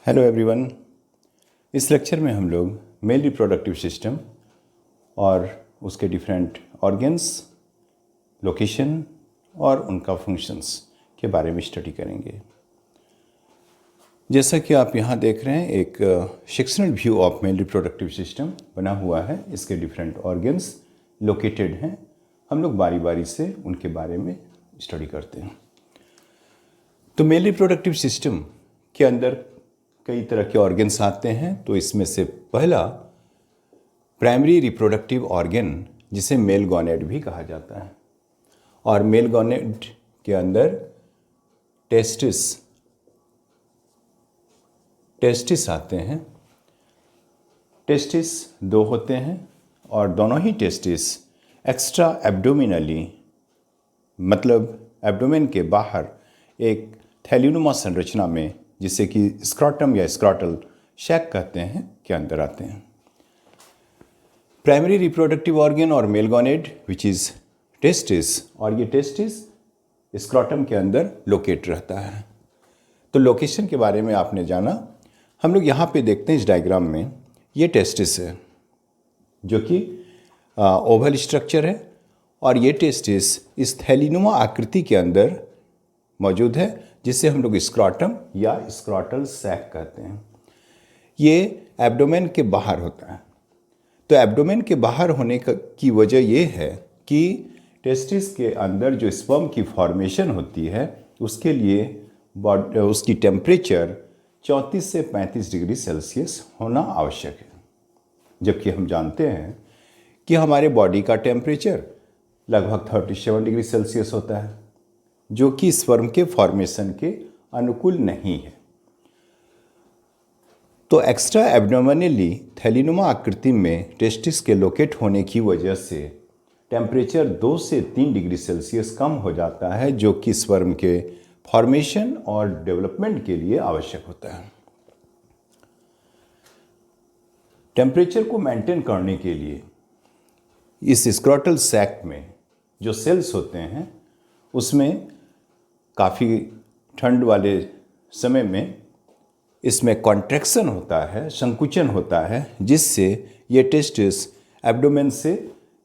Hello everyone. इस lecture में हम लोग मेल रिप्रोडक्टिव सिस्टम और उसके डिफरेंट ऑर्गन्स, लोकेशन और उनका फंक्शंस के बारे में स्टडी करेंगे। जैसा कि आप यहाँ देख रहे हैं, एक sectional view of male reproductive system बना हुआ है। इसके डिफरेंट ऑर्गन्स लोकेटेड हैं। हम लोग बारी बारी से उनके बारे में स्टडी करते हैं। तो मेल रिप्रोडक्टिव सिस्टम के अंदर कई तरह के ऑर्गन्स आते हैं। तो इसमें से पहला प्राइमरी रिप्रोडक्टिव ऑर्गन, जिसे मेल गॉनेड भी कहा जाता है। और मेल गॉनेड के अंदर टेस्टिस आते हैं। टेस्टिस दो होते हैं और दोनों ही टेस्टिस एक्स्ट्रा एब्डोमिनली, मतलब एब्डोमेन के बाहर एक थैलियोनुमा संरचना में, जिसे कि स्क्रॉटम या स्क्रॉटल शैक कहते हैं, के अंदर आते हैं। प्राइमरी रिप्रोडक्टिव ऑर्गन और मेल गॉनेड विच इज टेस्टिस, और ये टेस्टिस स्क्रॉटम के अंदर लोकेट रहता है। तो लोकेशन के बारे में आपने जाना। हम लोग यहाँ पे देखते हैं इस डायग्राम में, ये टेस्टिस है जो कि ओवल स्ट्रक्चर है, और ये टेस्टिस इस थैलियोनुमा आकृति के अंदर मौजूद है, जिसे हम लोग स्क्रॉटम या स्क्रॉटल सैक कहते हैं। ये एब्डोमेन के बाहर होता है। तो एब्डोमेन के बाहर होने की वजह ये है कि टेस्टिस के अंदर जो स्पर्म की फॉर्मेशन होती है, उसके लिए उसकी टेम्परेचर 34 से 35 डिग्री सेल्सियस होना आवश्यक है। जबकि हम जानते हैं कि हमारे बॉडी का टेम्परेचर लगभग 37 डिग्री सेल्सियस होता है, जो कि स्पर्म के फॉर्मेशन के अनुकूल नहीं है। तो एक्स्ट्रा एब्डोमिनली थैलियोनुमा आकृति में टेस्टिस के लोकेट होने की वजह से टेम्परेचर 2 से 3 डिग्री सेल्सियस कम हो जाता है, जो कि स्पर्म के फॉर्मेशन और डेवलपमेंट के लिए आवश्यक होता है। टेम्परेचर को मेंटेन करने के लिए इस स्क्रॉटल सैक में जो सेल्स होते हैं, उसमें काफ़ी ठंड वाले समय में इसमें कॉन्ट्रैक्शन होता है, संकुचन होता है, जिससे ये टेस्टिस एब्डोमेन से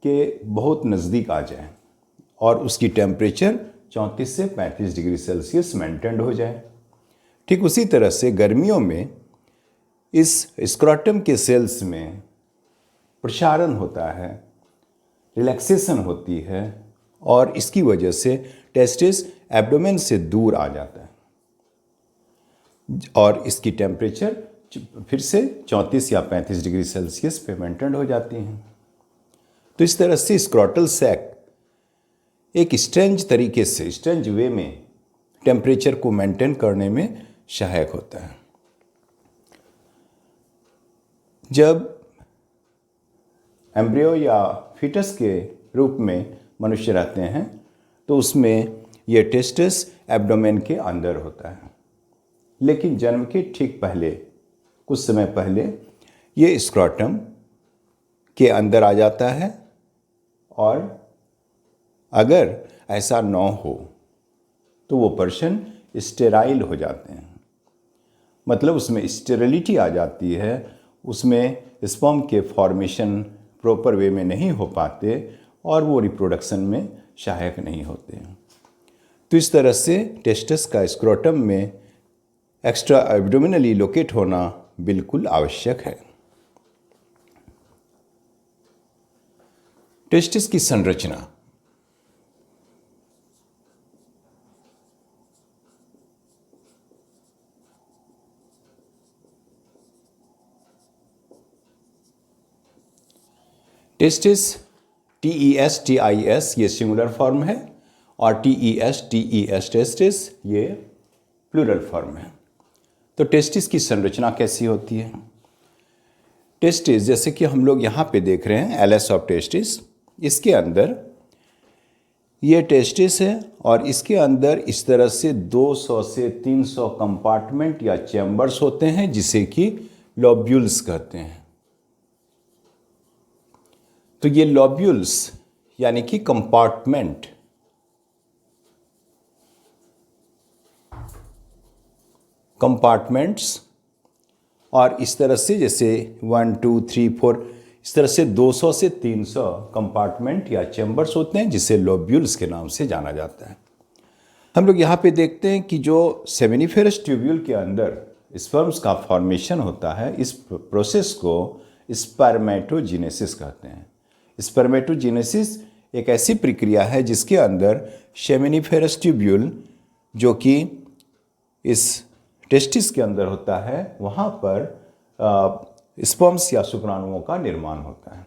के बहुत नज़दीक आ जाए और उसकी टेम्परेचर 34 से 35 डिग्री सेल्सियस मेंटेन हो जाए। ठीक उसी तरह से गर्मियों में इस स्क्रॉटम के सेल्स में प्रसारण होता है, रिलैक्सेशन होती है, और इसकी वजह से टेस्टिस एब्डोमेन से दूर आ जाता है और इसकी टेम्परेचर फिर से 34 या 35 डिग्री सेल्सियस पे मेंटेन हो जाती हैं। तो इस तरह से स्क्रॉटल सैक एक स्ट्रेंज तरीके से, स्ट्रेंज वे में टेम्परेचर को मेंटेन करने में सहायक होता है। जब एम्ब्रियो या फीटस के रूप में मनुष्य रहते हैं, तो उसमें यह टेस्टिस एब्डोमेन के अंदर होता है। लेकिन जन्म के ठीक पहले, कुछ समय पहले, ये स्क्रॉटम के अंदर आ जाता है, और अगर ऐसा न हो तो वो पर्सन स्टेराइल हो जाते हैं। मतलब उसमें स्टेरिलिटी आ जाती है, उसमें स्पर्म के फॉर्मेशन प्रॉपर वे में नहीं हो पाते और वो रिप्रोडक्शन में सहायक नहीं होते हैं। तो इस तरह से टेस्टिस का स्क्रोटम में एक्स्ट्रा एब्डोमिनली लोकेट होना बिल्कुल आवश्यक है। टेस्टिस की संरचना। टेस्टिस TESTIS ये सिंगुलर फॉर्म है, और TES टेस्टिस ये प्लूरल फॉर्म है। तो टेस्टिस की संरचना कैसी होती है? टेस्टिस, जैसे कि हम लोग यहाँ पे देख रहे हैं एलएस ऑफ टेस्टिस, इसके अंदर ये टेस्टिस है, और इसके अंदर इस तरह से 200 से 300 कंपार्टमेंट या चैम्बर्स होते हैं, जिसे कि लोब्यूल्स कहते हैं। तो ये लोब्यूल्स यानी कि कंपार्टमेंट्स और इस तरह से जैसे 1 2 3 4 इस तरह से 200 से 300 कंपार्टमेंट या चैम्बर्स होते हैं, जिसे लोब्यूल्स के नाम से जाना जाता है। हम लोग यहाँ पे देखते हैं कि जो सेमिनिफेरस ट्यूब्यूल के अंदर स्पर्म्स का फॉर्मेशन होता है, इस प्रोसेस को स्पर्मेटोजेनेसिस कहते हैं। स्पर्मेटोजेनेसिस एक ऐसी प्रक्रिया है जिसके अंदर सेमिनिफेरस ट्यूब्यूल, जो कि इस टेस्टिस के अंदर होता है, वहाँ पर स्पर्म्स या शुक्राणुओं का निर्माण होता है।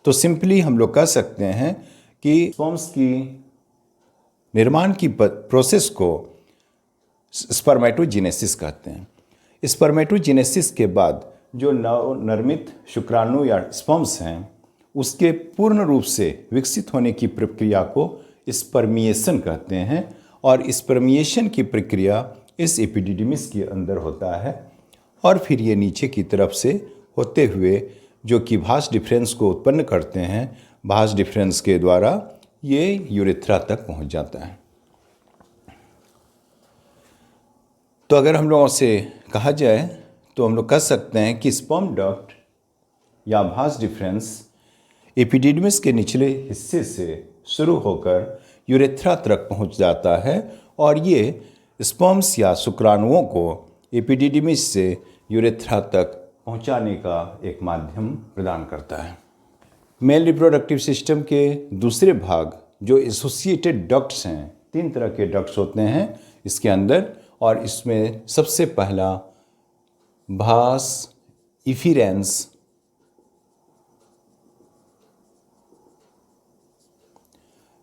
तो सिंपली हम लोग कह सकते हैं कि स्पर्म्स की निर्माण की प्रोसेस को स्पर्मेटोजेनेसिस कहते हैं। स्पर्मेटोजेनेसिस के बाद जो नवनिर्मित शुक्राणु या स्पर्म्स हैं, उसके पूर्ण रूप से विकसित होने की प्रक्रिया को स्पर्मिएशन कहते हैं। और स्पर्मिएशन की प्रक्रिया इस एपिडिडिमिस के अंदर होता है और फिर ये नीचे की तरफ से होते हुए जो कि भास डिफरेंस को उत्पन्न करते हैं, भास डिफरेंस के द्वारा ये यूरेथ्रा तक पहुंच जाता है। तो अगर हम लोगों से कहा जाए तो हम लोग कह सकते हैं कि स्पर्म डक्ट या भास डिफरेंस एपिडिडिमिस के निचले हिस्से से शुरू होकर यूरेथ्रा तक पहुंच जाता है और ये स्पर्म्स या शुक्राणुओं को एपिडिडिमिस से यूरेथ्रा तक पहुंचाने का एक माध्यम प्रदान करता है। मेल रिप्रोडक्टिव सिस्टम के दूसरे भाग जो एसोसिएटेड डक्ट्स हैं, 3 तरह के डक्ट्स होते हैं इसके अंदर, और इसमें सबसे पहला भास इफिरेंस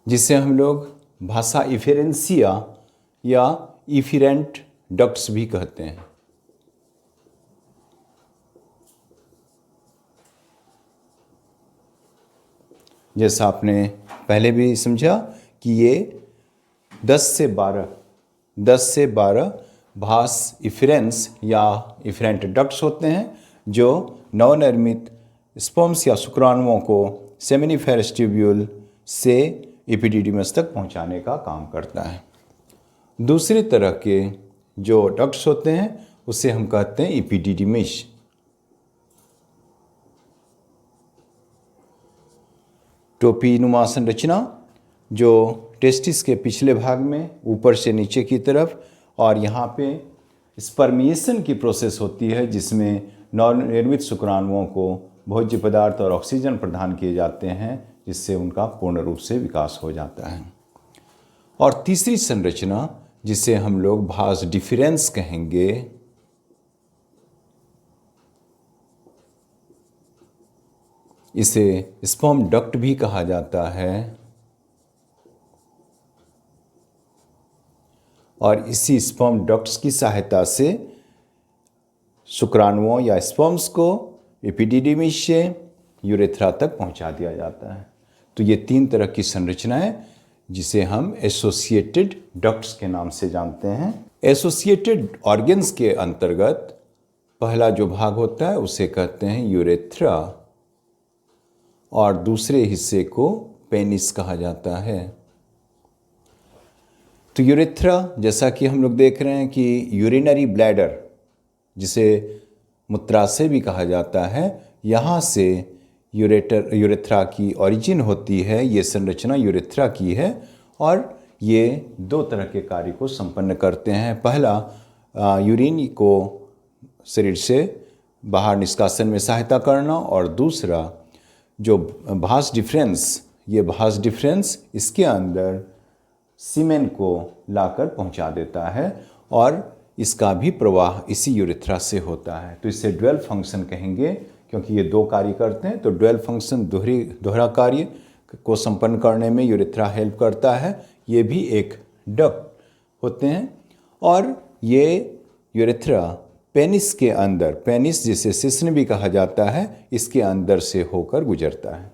जिसे हम लोग भाषा इफेरेंसिया या इफिरेंट डक्ट्स भी कहते हैं। जैसा आपने पहले भी समझा कि ये 10 से 12 भास इफिरेंस या इफिरेंट डक्ट्स होते हैं जो नवनिर्मित स्पर्म्स या शुक्राणुओं को सेमिनिफेरस ट्यूब्यूल से एपिडिडिमस तक पहुंचाने का काम करता है। दूसरे तरह के जो डक्ट्स होते हैं उसे हम कहते हैं एपिडिडिमिस। टोपीनुमा संरचना जो टेस्टिस के पिछले भाग में ऊपर से नीचे की तरफ, और यहाँ पे स्पर्मिएशन की प्रोसेस होती है जिसमें नवनिर्मित शुक्राणुओं को भोज्य पदार्थ और ऑक्सीजन प्रदान किए जाते हैं, जिससे उनका पूर्ण रूप से विकास हो जाता है। और तीसरी संरचना जिसे हम लोग भास डिफरेंस कहेंगे, इसे स्पर्म डक्ट भी कहा जाता है, और इसी स्पर्म डक्ट्स की सहायता से शुक्राणुओं या स्पर्म्स को एपिडिडिमिस से यूरेथ्रा तक पहुंचा दिया जाता है। तो ये 3 तरह की संरचनाएं जिसे हम एसोसिएटेड डक्ट्स के नाम से जानते हैं। एसोसिएटेड ऑर्गन्स के अंतर्गत पहला जो भाग होता है उसे कहते हैं यूरेथ्रा, और दूसरे हिस्से को पेनिस कहा जाता है। तो यूरेथ्रा, जैसा कि हम लोग देख रहे हैं कि यूरिनरी ब्लैडर जिसे मूत्राशय भी कहा जाता है, यहाँ से यूरेथ्रा की ओरिजिन होती है। ये संरचना यूरेथ्रा की है और ये 2 तरह के कार्य को संपन्न करते हैं। पहला यूरिन को शरीर से बाहर निष्कासन में सहायता करना, और दूसरा जो भास डिफरेंस, ये भास डिफरेंस इसके अंदर सीमेन को लाकर पहुंचा देता है और इसका भी प्रवाह इसी यूरेथ्रा से होता है। तो इसे ड्यूअल फंक्शन कहेंगे क्योंकि ये 2 कार्य करते हैं। तो ड्यूअल फंक्शन दोहरा कार्य को संपन्न करने में यूरेथ्रा हेल्प करता है। ये भी एक डक्ट होते हैं और ये यूरेथ्रा पेनिस के अंदर, पेनिस जिसे शिश्न भी कहा जाता है, इसके अंदर से होकर गुजरता है।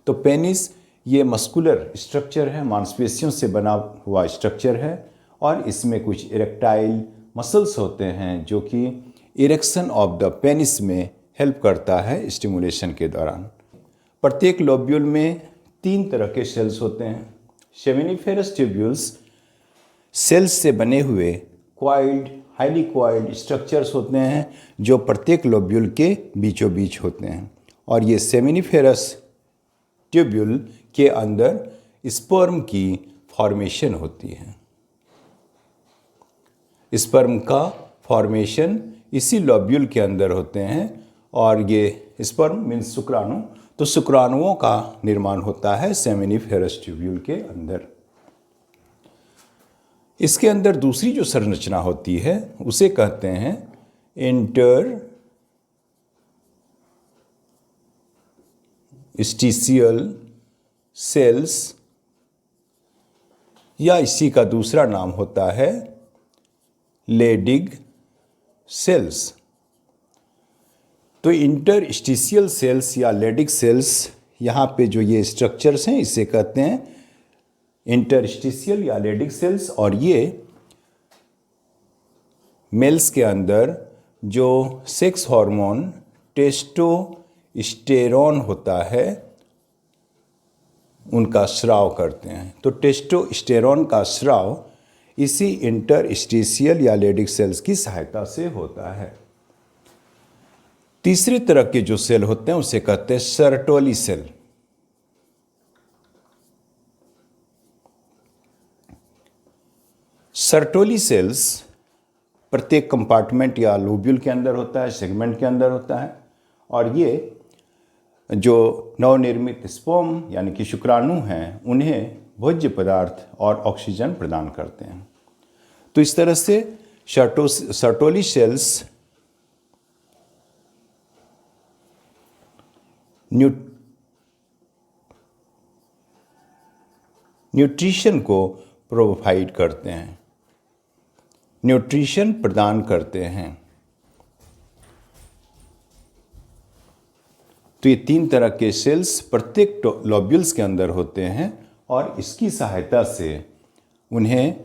तो पेनिस ये मस्कुलर स्ट्रक्चर है, मांसपेशियों से बना हुआ स्ट्रक्चर है और इसमें कुछ इरेक्टाइल मसल्स होते हैं जो कि इरेक्शन ऑफ द पेनिस में हेल्प करता है स्टिमुलेशन के दौरान। प्रत्येक लोब्यूल में 3 तरह के सेल्स होते हैं। सेमिनिफेरस ट्यूब्यूल्स सेल्स से बने हुए क्वाइल्ड हाईली कॉइल्ड स्ट्रक्चर्स होते हैं जो प्रत्येक लोब्यूल के बीचों बीच होते हैं, और ये सेमिनिफेरस ट्यूब्यूल के अंदर स्पर्म की फॉर्मेशन होती है। स्पर्म का फॉर्मेशन इसी लोब्यूल के अंदर होते हैं, और ये स्पर्म मीन्स शुक्राणु, तो शुक्राणुओं का निर्माण होता है सेमिनिफेरस ट्यूब्यूल के अंदर। इसके अंदर दूसरी जो संरचना होती है उसे कहते हैं इंटरस्टिशियल सेल्स, या इसी का दूसरा नाम होता है लेडिग सेल्स। तो इंटरस्टिशियल सेल्स या लेडिग सेल्स, यहाँ पे जो ये स्ट्रक्चर्स हैं इसे कहते हैं इंटरस्टिशियल या लेडिग सेल्स, और ये मेल्स के अंदर जो सेक्स हार्मोन टेस्टोस्टेरोन होता है उनका स्राव करते हैं। तो टेस्टोस्टेरोन का स्राव इसी इंटरस्टिशियल या लेडिग सेल्स की सहायता से होता है। तीसरे तरह के जो सेल होते हैं उसे कहते हैं सर्टोली सेल। सर्टोली सेल्स प्रत्येक कंपार्टमेंट या लोब्यूल के अंदर होता है, सेगमेंट के अंदर होता है, और ये जो नवनिर्मित स्पर्म यानी कि शुक्राणु हैं उन्हें भोज्य पदार्थ और ऑक्सीजन प्रदान करते हैं। तो इस तरह से सर्टोली सेल्स न्यूट्रिशन को प्रोवाइड करते हैं, न्यूट्रिशन प्रदान करते हैं। तो ये तीन तरह के सेल्स प्रत्येक लोब्यूल्स के अंदर होते हैं, और इसकी सहायता से उन्हें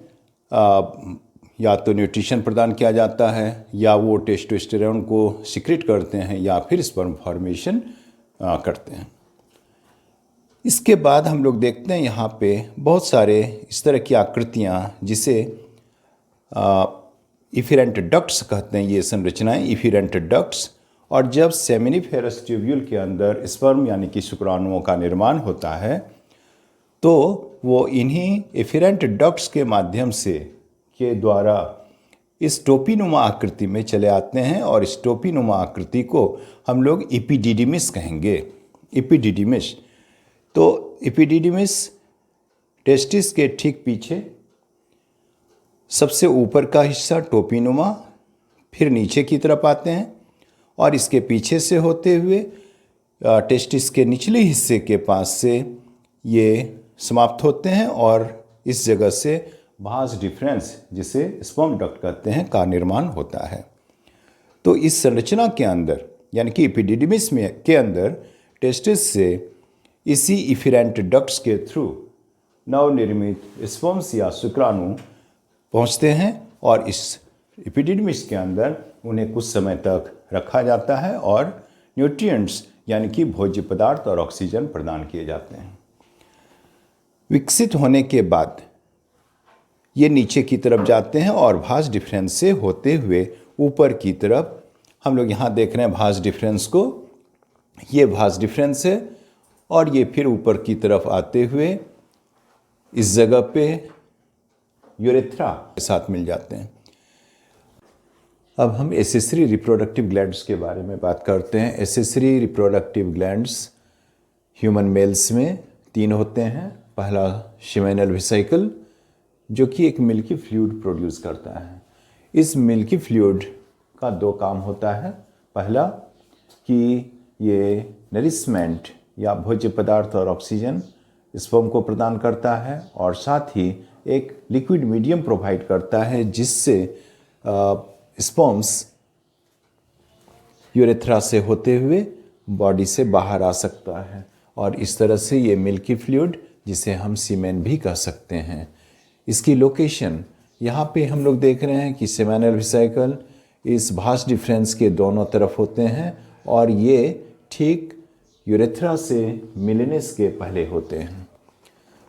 या तो न्यूट्रिशन प्रदान किया जाता है, या वो टेस्टोस्टेरोन को सिक्रेट करते हैं, या फिर स्पर्म फॉर्मेशन करते हैं। इसके बाद हम लोग देखते हैं यहाँ पे बहुत सारे इस तरह की आकृतियाँ जिसे इफेरेंट डक्ट्स कहते हैं, ये संरचनाएं इफेरेंट डक्ट्स। और जब सेमिनिफेरस ट्यूब्यूल के अंदर स्पर्म यानी कि शुक्राणुओं का निर्माण होता है तो वो इन्हीं इफेरेंट डक्ट्स के माध्यम से के द्वारा इस टोपीनुमा आकृति में चले आते हैं, और इस टोपीनुमा आकृति को हम लोग इपिडिडिमिस कहेंगे, इपिडिडिमिस। तो इपिडिडिमिस टेस्टिस के ठीक पीछे सबसे ऊपर का हिस्सा टोपीनुमा, फिर नीचे की तरफ आते हैं, और इसके पीछे से होते हुए टेस्टिस के निचले हिस्से के पास से ये समाप्त होते हैं, और इस जगह से भास डिफरेंस जिसे स्पर्म डक्ट कहते हैं का निर्माण होता है। तो इस संरचना के अंदर यानी कि एपिडिडिमिस में के अंदर टेस्टिस से इसी इफेरेंट डक्ट्स के थ्रू नवनिर्मित स्पर्म्स या शुक्राणु पहुंचते हैं, और इस एपिडिडिमिस के अंदर उन्हें कुछ समय तक रखा जाता है और न्यूट्रिएंट्स यानी कि भोज्य पदार्थ और ऑक्सीजन प्रदान किए जाते हैं। विकसित होने के बाद ये नीचे की तरफ जाते हैं और भास डिफरेंस से होते हुए ऊपर की तरफ, हम लोग यहाँ देख रहे हैं भास डिफरेंस को, ये भास डिफरेंस है, और ये फिर ऊपर की तरफ आते हुए इस जगह पे यूरेथ्रा के साथ मिल जाते हैं। अब हम एसेसरी रिप्रोडक्टिव ग्लैंड्स के बारे में बात करते हैं। Accessory reproductive glands human mails में 3 होते हैं। पहला सीमेनल वेसिकल जो कि एक मिल्की फ्लूइड प्रोड्यूस करता है। इस मिल्की फ्लूइड का 2 काम होता है। पहला कि ये नरिशमेंट या भोज्य पदार्थ और ऑक्सीजन स्पर्म को प्रदान करता है, और साथ ही एक लिक्विड मीडियम प्रोवाइड करता है जिससे स्पर्म्स यूरेथ्रा से होते हुए बॉडी से बाहर आ सकता है, और इस तरह से ये मिल्की फ्लूइड जिसे हम सीमेन भी कह सकते हैं। इसकी लोकेशन यहाँ पे हम लोग देख रहे हैं कि सीमेनल वेसिकल इस भास डिफरेंस के दोनों तरफ होते हैं, और ये ठीक यूरेथ्रा से मिलनेस के पहले होते हैं।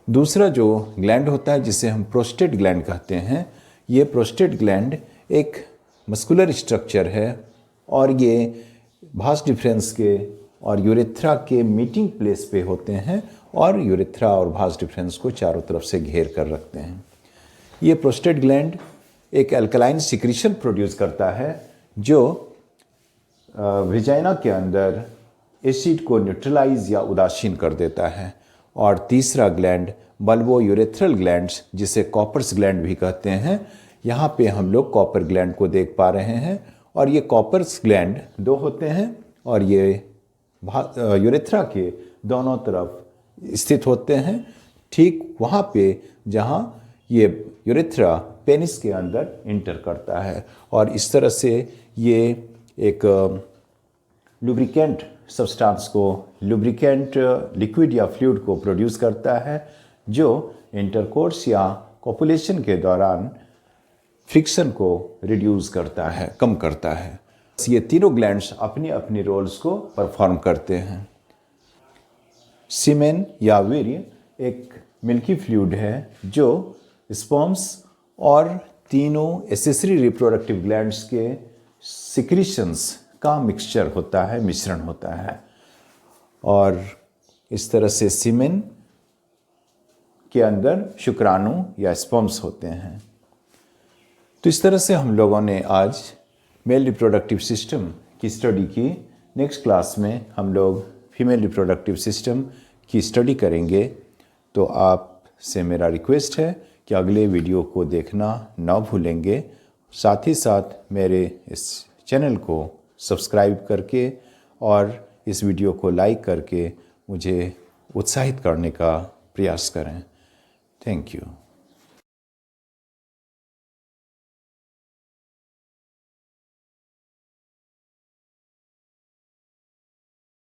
दूसरा जो ग्लैंड होता है जिसे हम प्रोस्टेट ग्लैंड कहते हैं, ये प्रोस्टेट ग्लैंड एक मस्कुलर स्ट्रक्चर है और ये भास डिफरेंस के और यूरेथ्रा के मीटिंग प्लेस पे होते हैं और यूरेथ्रा और भास डिफरेंस को चारों तरफ से घेर कर रखते हैं। ये प्रोस्टेट ग्लैंड एक अल्कलाइन सिक्रीशन प्रोड्यूस करता है जो विजाइना के अंदर एसिड को न्यूट्रलाइज या उदासीन कर देता है। और तीसरा ग्लैंड बल्बो यूरेथ्रल ग्लैंड्स, जिसे कॉपर्स ग्लैंड भी कहते हैं, यहाँ पे हम लोग कॉपर ग्लैंड को देख पा रहे हैं। और ये कॉपर्स ग्लैंड दो होते हैं और ये यूरेथ्रा के दोनों तरफ स्थित होते हैं, ठीक वहाँ पे जहाँ ये यूरेथ्रा पेनिस के अंदर इंटर करता है। और इस तरह से ये एक लुब्रिकेंट सब्सटेंस को, लुब्रिकेंट लिक्विड या फ्लूइड को प्रोड्यूस करता है जो इंटरकोर्स या कॉपुलेशन के दौरान फ्रिक्शन को रिड्यूस करता है, कम करता है। ये तीनों ग्लैंड्स अपनी अपनी रोल्स को परफॉर्म करते हैं। सीमेन या वीर्य एक मिल्की फ्लूइड है जो स्पर्म्स और तीनों एसेसरी रिप्रोडक्टिव ग्लैंड्स के सिक्रीशंस का मिक्सचर होता है, मिश्रण होता है। और इस तरह से सीमेन के अंदर शुक्राणु या स्पर्म्स होते हैं। तो इस तरह से हम लोगों ने आज मेल रिप्रोडक्टिव सिस्टम की स्टडी की। नेक्स्ट क्लास में हम लोग फीमेल रिप्रोडक्टिव सिस्टम की स्टडी करेंगे। तो आपसे मेरा रिक्वेस्ट है कि अगले वीडियो को देखना ना भूलेंगे। साथ ही साथ मेरे इस चैनल को सब्सक्राइब करके और इस वीडियो को लाइक करके मुझे उत्साहित करने का प्रयास करें। Thank you.